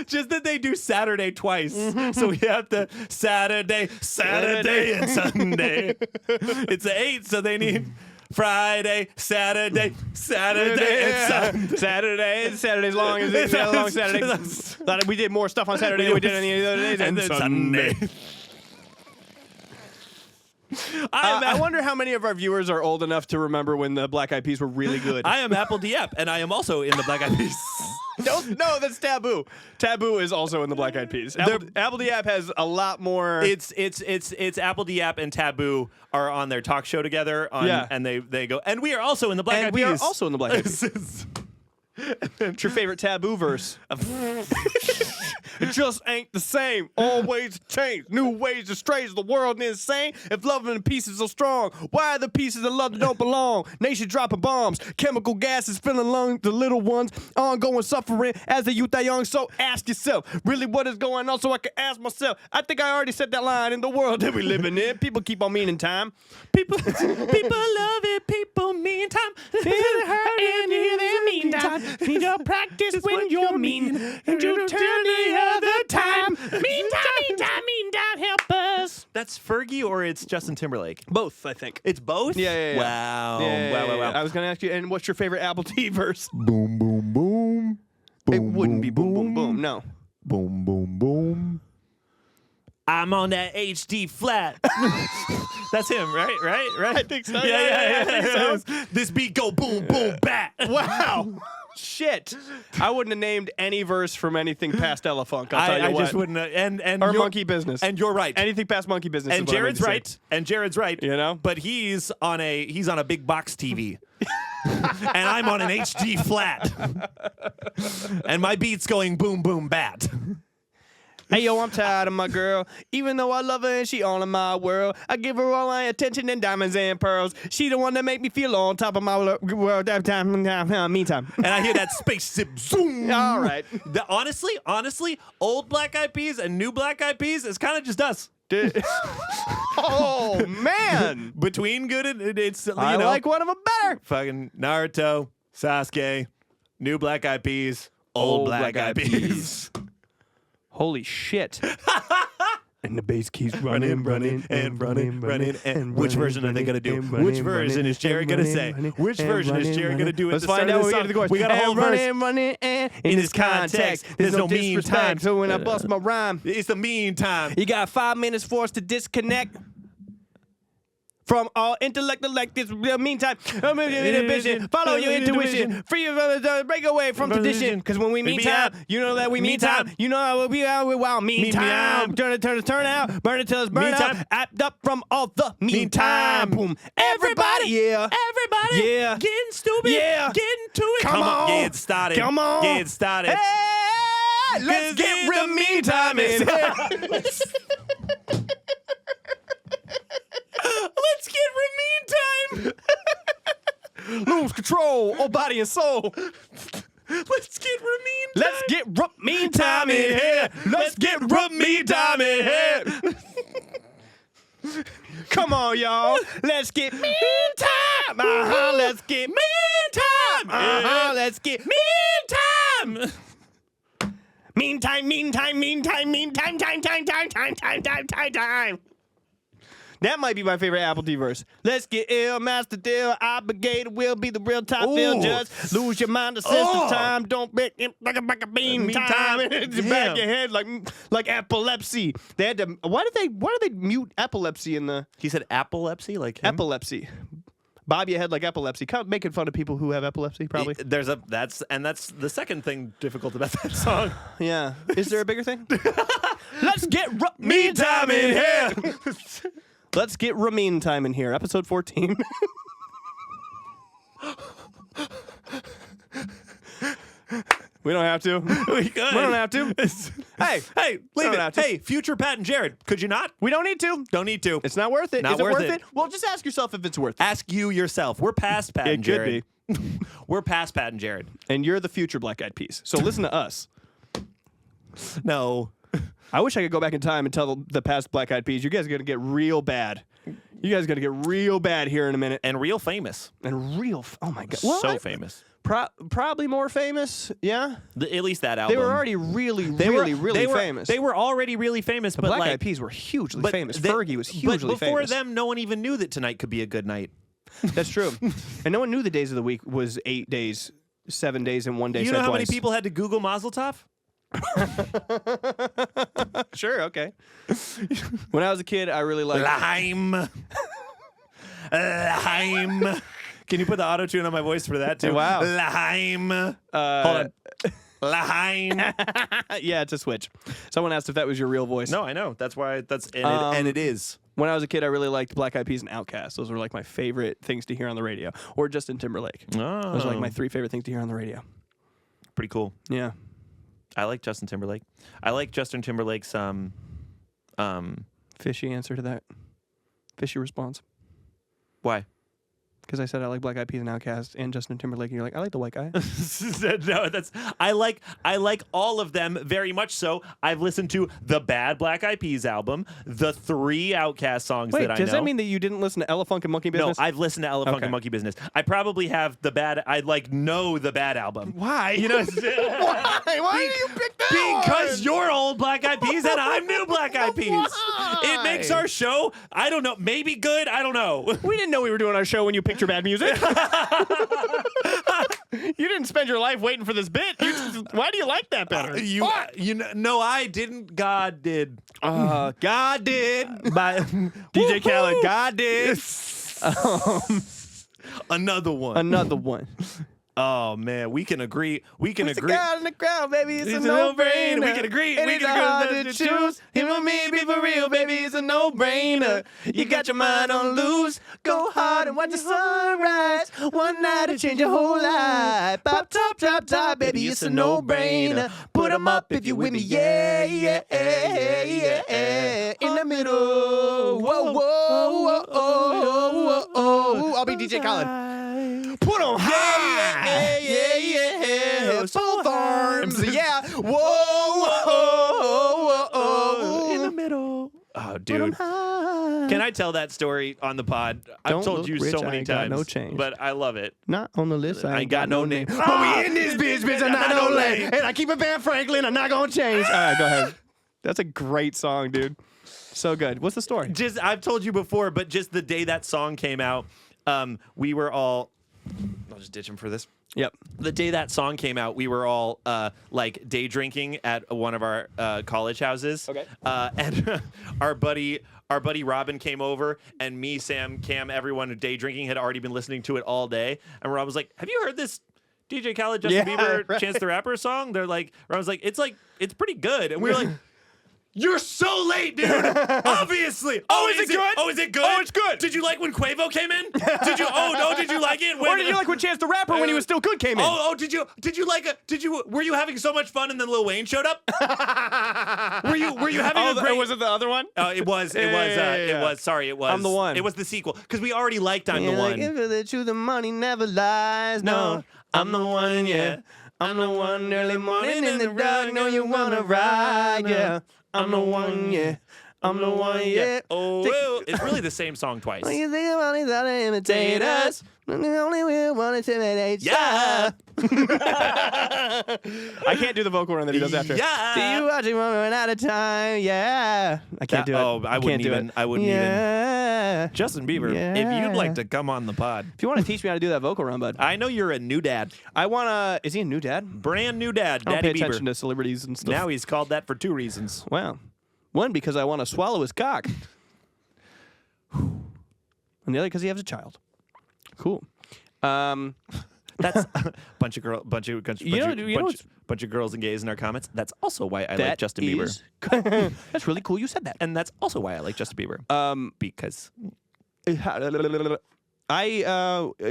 Just that they do Saturday twice, so we have to Saturday, and Sunday. It's 8, so they need Friday, Saturday, and Sunday. Saturday's long as it's a long Saturday. Thought we did more stuff on Saturday than we did on the other days, and then Sunday. I wonder how many of our viewers are old enough to remember when the Black Eyed Peas were really good. I am Apple Diep, and I am also in the Black Eyed Peas. No, that's Taboo. Taboo is also in the Black Eyed Peas. Apple Diep has a lot more. It's Apple Diep and Taboo are on their talk show together. And they go, and we are also in the Black Eyed Peas. We are also in the Black Eyed Peas. What's your favorite Taboo verse? It just ain't the same. Always change. New ways to strange the world insane. If love and peace is so strong, why are the pieces of love that don't belong? Nation dropping bombs. Chemical gases filling along the little ones. Ongoing suffering as the youth are young. So ask yourself, really what is going on? So I can ask myself. I think I already said that line in the world that we living in. People keep on meaning time. People love it. People mean time. It hurt in the meantime. Need to practice when you're mean. And you turn the other time. Meantime, help us. That's Fergie or it's Justin Timberlake? Both, I think. It's both? Yeah. Wow. Wow. I was going to ask you, and what's your favorite Apple T verse? Boom, boom, boom. It wouldn't be boom, boom, boom. No. Boom, boom, boom. I'm on that HD flat. That's him, right? I think so. Yeah. I think so. This beat go boom, boom, bat. Wow. Shit. I wouldn't have named any verse from anything past Ella Funk. I'll tell you I what. just wouldn't. And or Monkey Business. And you're right. Anything past Monkey Business. And is what I Jared's meant to right. say. And Jared's right. You know? But he's on a big box TV. And I'm on an HD flat. And my beat's going boom, boom, bat. Hey, yo, I'm tired of my girl. Even though I love her and she all in my world, I give her all my attention and diamonds and pearls. She the one that make me feel on top of my world. Meantime. And I hear that spaceship zoom. All right. Honestly, old Black Eyed Peas and new Black Eyed Peas is kind of just us. Oh, man. Between good and it's, you I know, like one of them better. fucking Naruto, Sasuke, new Black Eyed Peas, old Black Eyed Peas. Holy shit. And the bass keeps running. And which version are they going to do? Which version is Jerry going to say? Which version is Jerry going to do at Let's the start find out of when the we get song? to the chorus. We got a whole verse. Running, and in this context, there's no mean time. So when I bust my rhyme, It's the meantime. you got 5 minutes for us to disconnect from all intellect, like this. Meantime, inhibition, follow your intuition, free of break away from tradition. Because when we mean time, you know that we mean time. You know how we are. Wow, mean time. Turn out, burn it till it's burned out. Apt up from all the meantime. Boom. Everybody, yeah. Everybody, Yeah. getting stupid, Yeah. getting to it. Come on. Get started. Come on. Get started. Hey, let's get real meantime in here. Let's get meantime. Lose control, oh body and soul. Let's get meantime. Let's get meantime in here. Let's get meantime in here. Come on, y'all. Let's get meantime. Let's get meantime. Let's get meantime. Meantime. Time. That might be my favorite Apple T verse. Let's get ill, master deal, obligated will be the real top bill. Just lose your mind, assist the time. Don't make it like a bean time. It's the back of your head like epilepsy. They had to. Why did they mute epilepsy in the? He said epilepsy, like him? Epilepsy. Bob your head like epilepsy. Kind of making fun of people who have epilepsy, probably. That's the second thing difficult about that song. Yeah. Is there a bigger thing? Let's get meantime in here. Let's get Ramin time in here. Episode 14. We don't have to. We could. We don't have to. Hey, leave don't it. have to. Hey, future Pat and Jared, could you not? We don't need to. Don't need to. It's not worth it. Not Is it worth worth it. it? Well, just ask yourself if it's worth it. Ask you yourself. We're past Pat It and could Jared. We're past Pat and Jared. And you're the future Black Eyed Peas. So listen to us. No. I wish I could go back in time and tell the past Black Eyed Peas, you guys are going to get real bad. You guys are going to get real bad here in a minute. And real famous. And real, oh my God. So famous. Probably more famous, yeah? At least that album. They were already really famous. They were already really famous, but Black like, Eyed Peas were hugely but famous. they- Fergie was hugely but before famous. them, no one even knew that tonight could be a good night. That's true. And no one knew the days of the week was 8 days, 7 days, and 1 day You said know how twice. many people had to Google Mazel Tov? Sure, okay. When I was a kid, I really liked Lime. Lime. Can you put the auto tune on my voice for that too? Wow. Lime. Hold on. Lime. Yeah, it's a switch. Someone asked if that was your real voice. No, I know. That's why and it is. When I was a kid, I really liked Black Eyed Peas and Outkast. Those were like my favorite things to hear on the radio. Or Justin Timberlake. Oh. Those are like my 3 favorite things to hear on the radio. Pretty cool. Yeah. I like Justin Timberlake. I like Justin Timberlake's Fishy answer to that. Fishy response. why? Because I said I like Black Eyed Peas and Outkast and Justin Timberlake, and you're like, I like the white guy. No, I like all of them very much so. I've listened to the bad Black Eyed Peas album, the 3 Outkast songs Wait, that I know. does that mean that you didn't listen to Ella Funk and Monkey Business? No, I've listened to Elephant Okay. and Monkey Business. I probably have the bad. I know the bad album. Why? You know, Why? Why do you pick that because one? you're old Black Eyed Peas and I'm new Black Eyed Peas. Why? It makes our show, I don't know, maybe good. I don't know. We didn't know we were doing our show when you picked your bad music. You didn't spend your life waiting for this bit. Why do you like that better? No, I didn't. God did. God did. By DJ Khaled, God did. Another one. Another one. Oh man, we can agree. We can It's agree. a God in the crowd, baby. It's a It's a no-brainer. no-brainer. We can agree. And We it's can agree. hard to choose. Him or me, be for real, baby. It's a no-brainer. You got your mind on loose. Go hard and watch the sunrise. One night to change your whole life. Pop top, top, top, baby. It's a no-brainer. Put 'em up if you with me. Yeah, yeah, yeah, yeah. In the middle. Whoa, whoa, whoa, whoa, whoa, whoa. I'll be DJ Khaled. Put 'em high. Yeah, yeah, yeah. Both arms. Yeah. Whoa, whoa, whoa. In the middle. Oh, dude. Can I tell that story on the pod? I've Don't told look you rich, so I many ain't got times. no change. But I love it. Not on the list. I ain't got no name. But we in this bitch, I'm not no lame. And I keep it Van Franklin. I'm not gonna change. All right, go ahead. That's a great song, dude. So good. What's the story? I've told you before, but just the day that song came out, we were all. I'll just ditch him for this. Yep. The day that song came out, we were all like day drinking at one of our college houses. Okay. And our buddy Robin came over, and me, Sam, Cam, everyone day drinking had already been listening to it all day. And Rob was like, "Have you heard this DJ Khaled, Justin Bieber, right. Chance the Rapper song?" They're like, Robin's like, it's pretty good. And we were like, "You're so late, dude. Obviously. Oh, is it good? Oh, is it good? Oh, it's good. Did you like when Quavo came in? Did you? Oh no, did you like it? Or did you like when Chance the Rapper, when he was still good, came in? Oh, did you like it? Were you having so much fun and then Lil Wayne showed up? were you having a great? Was it the other one? It was. Sorry, it was. I'm the one. It was the sequel because we already liked I'm the Yeah, like, one. if the truth, the money never lies. No, I'm the one, yeah. I'm the one early morning in the dark. No, you wanna ride, yeah. I'm the one, yeah. I'm the one, yeah. Oh, well, it's really the same song twice. When you think about these other imitators, the only we want to intimidate ya. I can't do the vocal run that he does after. Yeah. See you watching when we're out of time, yeah. I can't do it. Oh, I wouldn't even. Yeah. Justin Bieber, if you'd like to come on the pod, If you want to teach me how to do that vocal run, bud. I know you're a new dad, I want to. Is he a new dad? brand new dad, I don't Daddy pay attention Bieber. to celebrities and stuff. Now he's called that for 2 reasons. Wow. One, because I want to swallow his cock. And the other, because he has a child. Cool. That's bunch of girls and gays in our comments. That's also why I like Justin Bieber. That's really cool you said that. And that's also why I like Justin Bieber. Because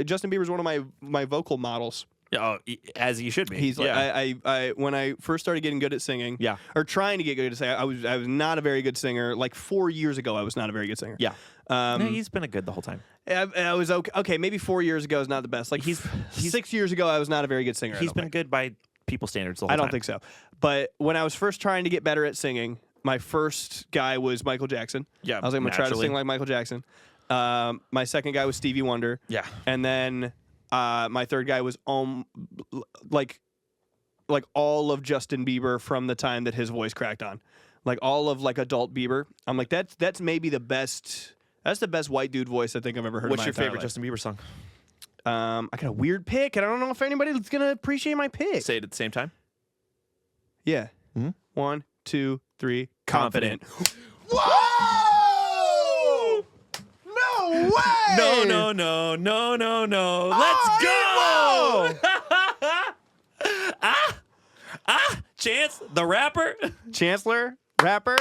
Justin Bieber's one of my vocal models. as he should be. He's like I when I first started getting good at singing, Yeah. or trying to get good at singing, I was not a very good singer. Like 4 years ago, I was not a very good singer. Yeah. No, he's been a good the whole time. I was okay. Okay, maybe 4 years ago is not the best. Like he's 6 years ago, I was not a very good singer. He's been good by people's standards the whole I don't time. think so. But when I was first trying to get better at singing, my first guy was Michael Jackson. Yeah, I was like, I'm gonna try to naturally. sing like Michael Jackson. My second guy was Stevie Wonder. Yeah. And then my third guy was like all of Justin Bieber from the time that his voice cracked on, like all of like adult Bieber. I'm like that's maybe the best. That's the best white dude voice I think I've ever heard. What's in my your entire favorite life. Justin Bieber song? I got a weird pick, and I don't know if anybody's gonna appreciate my pick. Say it at the same time. Yeah. Mhm. 1, 2, 3. Confident. Whoa! No way! No, no, no, no, no, no. Let's Oh, go! Chance, the rapper. Chancellor, rapper,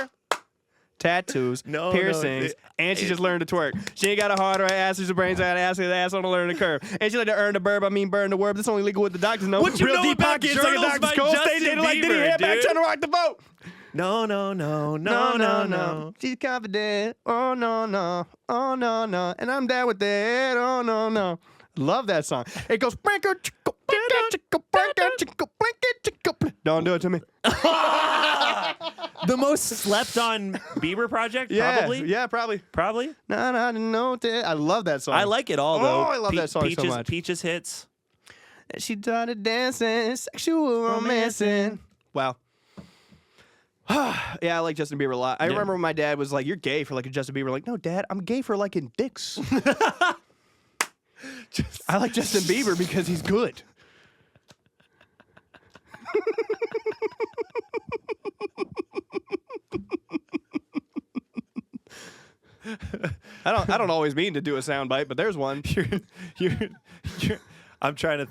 tattoos, No, piercings, and she just learned to twerk. She ain't got a heart or an ass, she's a brains, got an ass, her ass on to learn to curve. And she like to earn the burb, I mean burn the word. This only legal with the doctors know. What you Real know deep about pockets, like a Journals doctor's by cold. Stay Justin dated like Diddy, Bieber, head back, dude? trying to rock the boat. No, no, no, no, no, no. She's confident. Oh, no, no. Oh, no, no. And I'm down with that. Oh, no, no. Love that song. It goes, "Branko, chicka, branko, chicka, branko, chicka, branko, chicka." Don't do it to me. The most slept on Bieber project, probably. Yeah, probably. Probably. No, no, no. I love that song. I like it all though. Oh, I love that song so much. Peaches hits. She started dancing, sexual romancing. Wow. Yeah, I like Justin Bieber a lot. I remember when my dad was like, "You're gay for liking Justin Bieber." Like, no, Dad, I'm gay for liking dicks. I like Justin Bieber because he's good. I don't always mean to do a soundbite, but there's one. You're- I'm trying to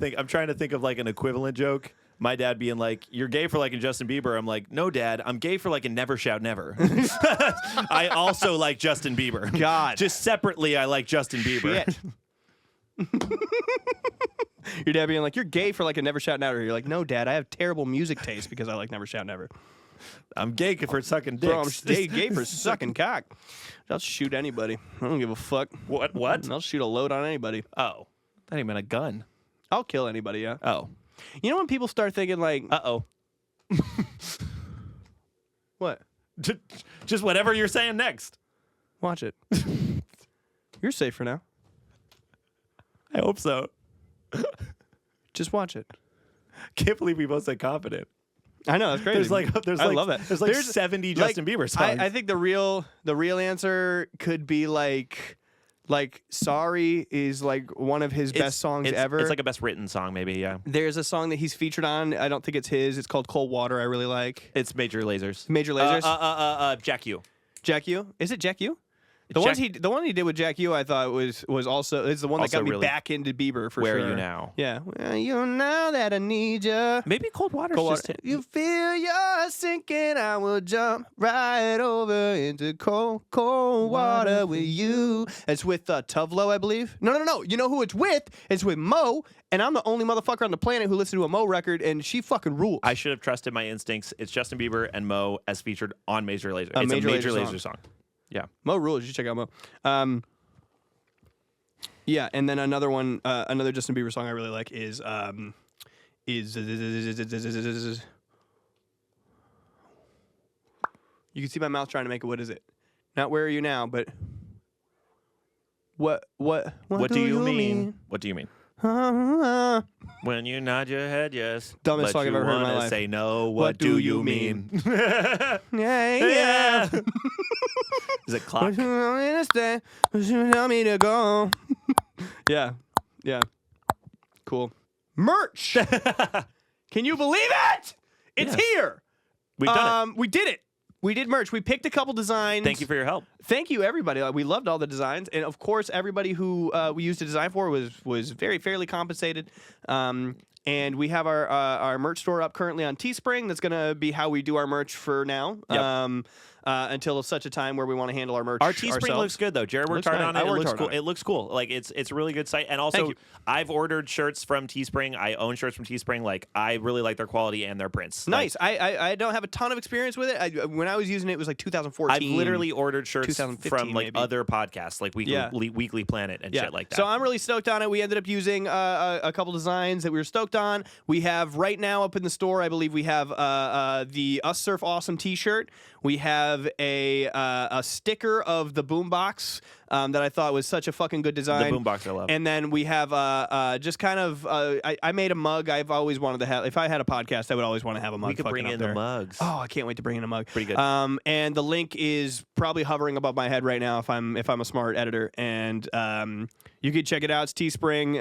think of like an equivalent joke. My dad being like, "You're gay for liking Justin Bieber." I'm like, "No, Dad, I'm gay for liking Never Shout Never." I also like Justin Bieber. God. Just separately, I like Justin Bieber. Shit. Your dad being like, "You're gay for like a Never Shout Never." You're like, "No, Dad, I have terrible music taste because I like Never Shout Never." I'm gay for sucking dicks. Bro, I'm gay for sucking cock. I'll shoot anybody. I don't give a fuck. What? What? I'll shoot a load on anybody. Oh, that ain't even a gun. I'll kill anybody, yeah. Oh. You know when people start thinking like, Uh-oh. what? Just whatever you're saying next. Watch it. You're safe for now. I hope so. Just watch it. Can't believe we both said confident. I know, that's crazy. I love that. There's like 70 Justin Bieber songs. I think the real answer could be like "Sorry" is like one of his best songs ever. It's like a best written song, maybe, yeah. There's a song that he's featured on. I don't think it's his. It's called "Cold Water." I really like. It's Major Lasers. Major Lasers. Jack U. Jack U. Is it Jack U? The one he did with Jack U, I thought was also it's the one that Also got me really- back into Bieber for Where sure. Are You Now? Yeah. Where are you now that I need you? Maybe Cold Water's Cold just water. You feel you're sinking, I will jump right over into cold, cold water with you. It's with Tuvlo, I believe. No. You know who it's with? It's with Mo, and I'm the only motherfucker on the planet who listened to a Mo record, and she fucking rules. I should have trusted my instincts. It's Justin Bieber and Mo as featured on Major Lazer. It's Major a Major Lazer Lazer song. Yeah. Mo rules. You should check out Mo. Yeah, and then another one, another Justin Bieber song I really like is you can see my mouth trying to make it. What is it? Not "Where Are You Now," but what What do you mean? What do you mean? Uh, When you nod your head, yes. Dumbest but song I've you ever heard in my wanna life. Say no. What do you mean? yeah. Is it clock? Understand? You tell me to go. Yeah. Cool. Merch. Can you believe it? It's here. We've done it. We did it. We did merch. We picked a couple designs. Thank you for your help. Thank you, everybody. We loved all the designs, and of course, everybody who we used to design for was very fairly compensated. And we have our merch store up currently on Teespring. That's going to be how we do our merch for now. Yep. Until such a time where we want to handle our merch. Our Teespring ourselves. looks good though. Jared worked Looks hard nice. on it. I It worked looks hard cool. on it. It looks cool. Like it's a really good site. And Thank also, you. I've ordered shirts from Teespring. I own shirts from Teespring. Like I really like their quality and their prints. Nice. I don't have a ton of experience with it. When I was using it, it was like 2014. I've literally ordered shirts 2015 from like maybe. other podcasts, like Weekly Planet and shit like that. So I'm really stoked on it. We ended up using a couple designs that we were stoked on. We have right now up in the store, I believe we have the Us Surf Awesome t-shirt. We have a sticker of the Boombox that I thought was such a fucking good design. The boombox I love. And then we have just kind of I made a mug. I've always wanted to have. If I had a podcast, I would always want to have a mug. We could bring in the mugs. Oh, I can't wait to bring in a mug. Pretty good. And the link is probably hovering above my head right now if I'm a smart editor. And you can check it out. It's Teespring,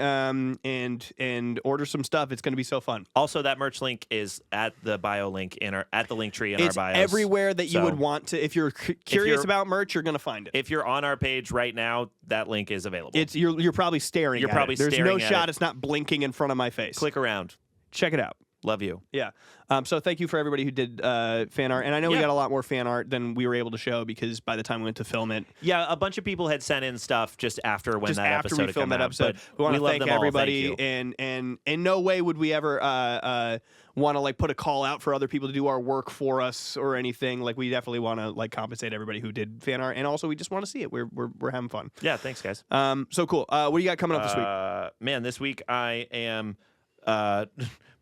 and order some stuff. It's going to be so fun. Also, that merch link is at the bio link at the link tree in It's our bios. everywhere that you would want to. If you're curious about merch, you're going to find it. If you're on our page right now, that link is available. You're probably staring. You're at probably it. There's staring no at shot. it. It's not blinking in front of my face. Click around. Check it out. Love you. Yeah. So thank you for everybody who did fan art. And I know we got a lot more fan art than we were able to show because by the time we went to film it. Yeah, a bunch of people had sent in stuff just after we episode had filmed come that out, episode. but We want to love thank them all. everybody. Thank you. And in no way would we ever want to like put a call out for other people to do our work for us or anything. Like we definitely want to like compensate everybody who did fan art. And also we just want to see it. We're having fun. Yeah, thanks guys. So cool. What do you got coming up this week? Man, this week I am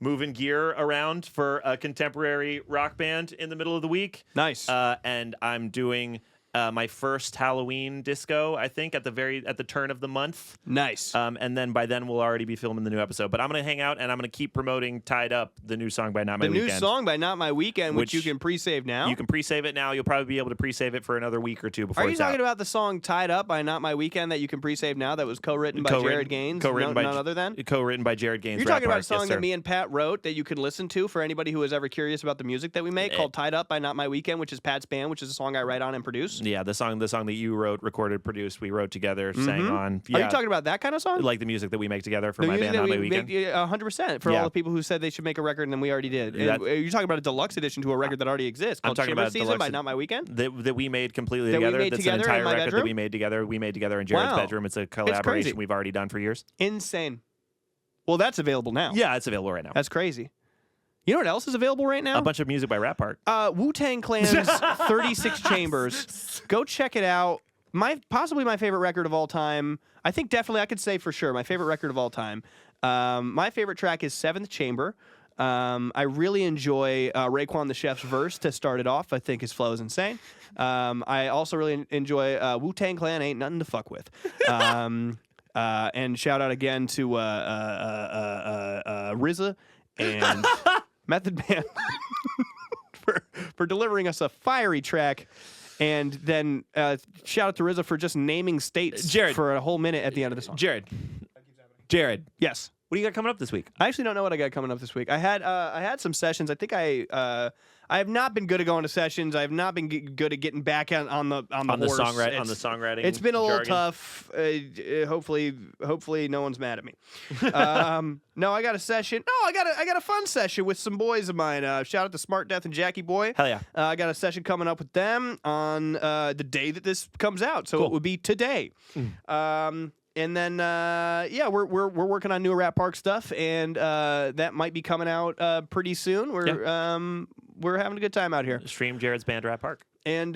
moving gear around for a contemporary rock band in the middle of the week. Nice. And I'm doing my first Halloween disco, I think, at the turn of the month. Nice. And then by then we'll already be filming the new episode. But I'm gonna hang out and I'm gonna keep promoting "Tied Up," the new song by Not My Weekend. The new song by Not My Weekend, which you Which can pre-save now. You can pre-save it now. You'll probably be able to pre-save it for another week or two before Are you it's talking out. about the song "Tied Up" by Not My Weekend that you can pre-save now? That was co-written by Jared Gaines. Co-written by none other than. Co-written by Jared Gaines. You're talking about a song yes, that sir. me and Pat wrote that you can listen to for anybody who is ever curious about the music that we make, called "Tied Up" by Not My Weekend, which is Pat's band, which is a song I write on and produce. Yeah, the song that you wrote, recorded, produced, we wrote together, sang on. Yeah. Are you talking about that kind of song? Like the music that we make together for The my music band, that Not My we Weekend? make 100% for all the people who said they should make a record and then we already did. And you're talking about a deluxe edition to a record that already exists called talking Shimmer about Season deluxe by Not My Weekend. that we made completely That we together. made That's together an in entire my record bedroom? that we made together. We made together in Jared's Wow. bedroom. It's a crazy. collaboration we've already done for years. Insane. Well, that's available now. Yeah, it's available right now. That's crazy. You know what else is available right now? A bunch of music by Rap Park. Wu-Tang Clan's 36 Chambers. Go check it out. Possibly my favorite record of all time. I think definitely I could say for sure my favorite record of all time. My favorite track is Seventh Chamber. I really enjoy Raekwon the Chef's verse to start it off. I think his flow is insane. I also really enjoy Wu-Tang Clan Ain't Nothing to Fuck With. And shout out again to RZA and Method Man for delivering us a fiery track. And then shout out to RZA for just naming states Jared. for a whole minute at the end of the song. Jared. Yes. What do you got coming up this week? I actually don't know what I got coming up this week. I had some sessions. I think I have not been good at going to sessions. I have not been good at getting back on the horse. songwriting. It's been a little jargon. tough. Hopefully no one's mad at me. No, I got a session. No, I got a fun session with some boys of mine. Shout out to Smart Death and Jackie Boy. Hell yeah. I got a session coming up with them on the day that this comes out. So Cool. it would be today. And then, we're working on new Rap Park stuff, and that might be coming out pretty soon. We're having a good time out here. Stream Jared's band Rap Park. And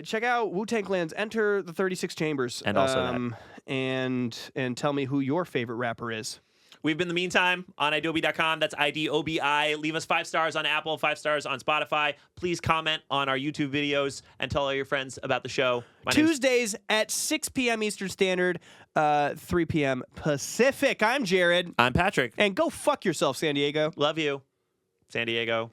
check out Wu-Tang Clan's Enter the 36 Chambers. And also and tell me who your favorite rapper is. We've been The Meantime on idobi.com. That's IDOBI. Leave us 5 stars on Apple, 5 stars on Spotify. Please comment on our YouTube videos and tell all your friends about the show. Tuesdays at 6 p.m. Eastern Standard, 3 p.m. Pacific. I'm Jared. I'm Patrick. And go fuck yourself, San Diego. Love you, San Diego.